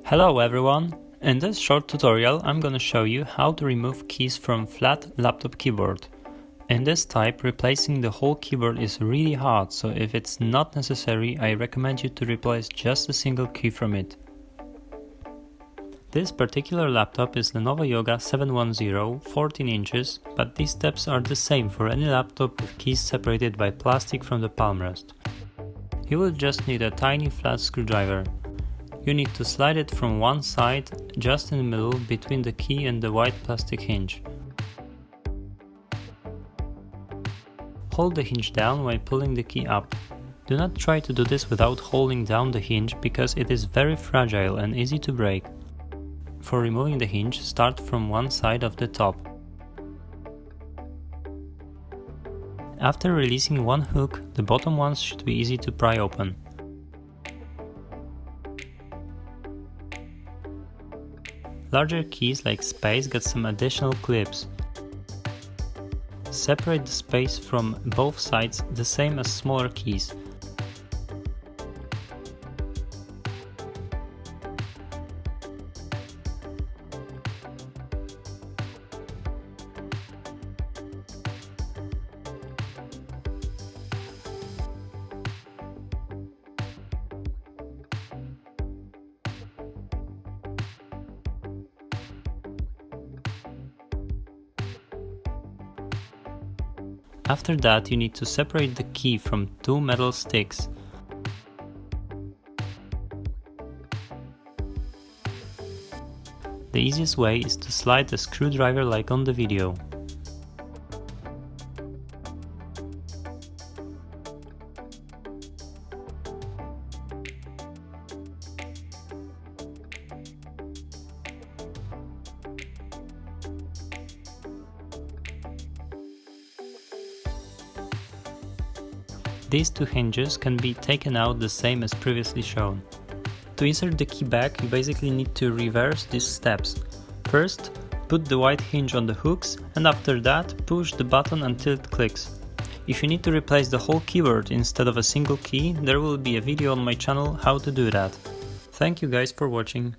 Hello everyone! In this short tutorial I'm gonna show you how to remove keys from flat laptop keyboard. In this type, replacing the whole keyboard is really hard, so if it's not necessary, I recommend you to replace just a single key from it. This particular laptop is Lenovo Yoga 710, 14 inches, but these steps are the same for any laptop with keys separated by plastic from the palm rest. You will just need a tiny flat screwdriver. You need to slide it from one side, just in the middle between the key and the white plastic hinge. Hold the hinge down while pulling the key up. Do not try to do this without holding down the hinge because it is very fragile and easy to break. For removing the hinge, start from one side of the top. After releasing one hook, the bottom ones should be easy to pry open. Larger keys like space get some additional clips. Separate the space from both sides the same as smaller keys. After that, you need to separate the key from two metal sticks. The easiest way is to slide the screwdriver like on the video. These two hinges can be taken out the same as previously shown. To insert the key back, you basically need to reverse these steps. First, put the white hinge on the hooks, and after that, push the button until it clicks. If you need to replace the whole keyboard instead of a single key, there will be a video on my channel how to do that. Thank you guys for watching.